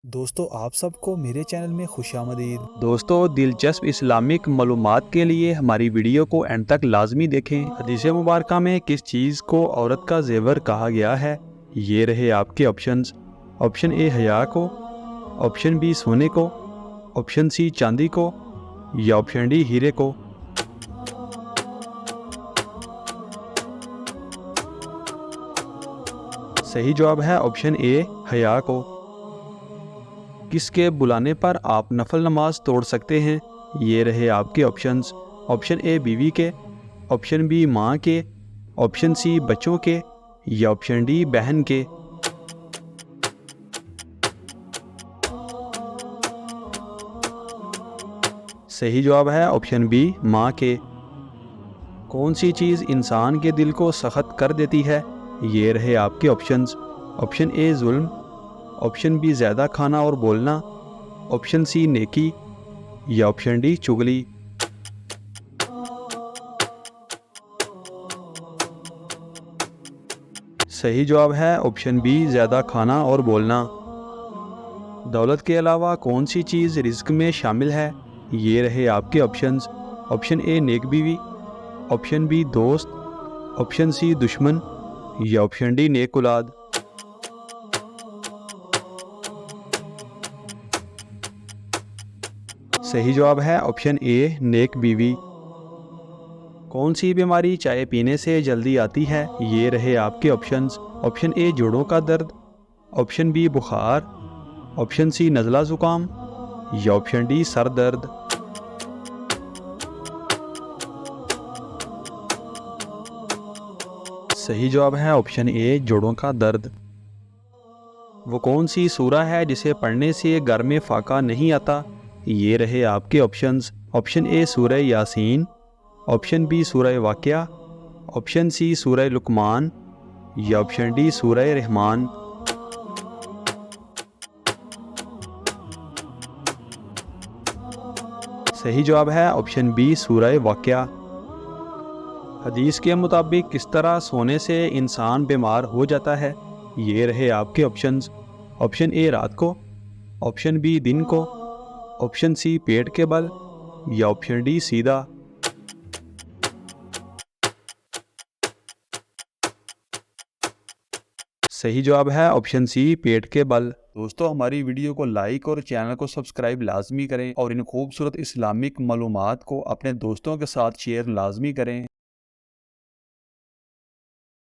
दोस्तों आप सबको मेरे चैनल में खुशामदीद। दोस्तों दिलचस्प इस्लामिक मालूमात के लिए हमारी वीडियो को एंड तक लाजमी देखें। हदीस मुबारक में किस चीज़ को औरत का जेवर कहा गया है? ये रहे आपके ऑप्शंस। ऑप्शन ए हया को, ऑप्शन बी सोने को, ऑप्शन सी चांदी को या ऑप्शन डी हीरे को। सही जवाब है ऑप्शन ए हया को। किसके बुलाने पर आप नफल नमाज तोड़ सकते हैं? ये रहे आपके ऑप्शंस। ऑप्शन ए बीवी के, ऑप्शन बी माँ के, ऑप्शन सी बच्चों के या ऑप्शन डी बहन के। सही जवाब है ऑप्शन बी माँ के। कौन सी चीज़ इंसान के दिल को सख्त कर देती है? ये रहे आपके ऑप्शंस। ऑप्शन ए जुल्म, ऑप्शन बी ज़्यादा खाना और बोलना, ऑप्शन सी नेकी या ऑप्शन डी चुगली। सही जवाब है ऑप्शन बी ज़्यादा खाना और बोलना। दौलत के अलावा कौन सी चीज़ रिज्क में शामिल है? ये रहे आपके ऑप्शंस। ऑप्शन ए नेक बीवी, ऑप्शन बी दोस्त, ऑप्शन सी दुश्मन या ऑप्शन डी नेक औलाद। सही जवाब है ऑप्शन ए नेक बीवी। कौन सी बीमारी चाय पीने से जल्दी आती है? ये रहे आपके ऑप्शंस। ऑप्शन ए जोड़ों का दर्द, ऑप्शन बी बुखार, ऑप्शन सी नज़ला ज़ुकाम या ऑप्शन डी सर दर्द। सही जवाब है ऑप्शन ए जोड़ों का दर्द। वो कौन सी सूरा है जिसे पढ़ने से घर में फाका नहीं आता? ये रहे आपके ऑप्शंस। ऑप्शन ए सूरह यासीन, ऑप्शन बी सूरह वाक़िया, ऑप्शन सी सूरह लुकमान या ऑप्शन डी सूरह रहमान। सही जवाब है ऑप्शन बी सूरह वाक़िया। हदीस के मुताबिक किस तरह सोने से इंसान बीमार हो जाता है? ये रहे आपके ऑप्शंस। ऑप्शन ए रात को, ऑप्शन बी दिन को, ऑप्शन सी पेट के बल या ऑप्शन डी सीधा। सही जवाब है ऑप्शन सी पेट के बल। दोस्तों हमारी वीडियो को लाइक और चैनल को सब्सक्राइब लाजमी करें और इन खूबसूरत इस्लामिक मालूमात को अपने दोस्तों के साथ शेयर लाजमी करें।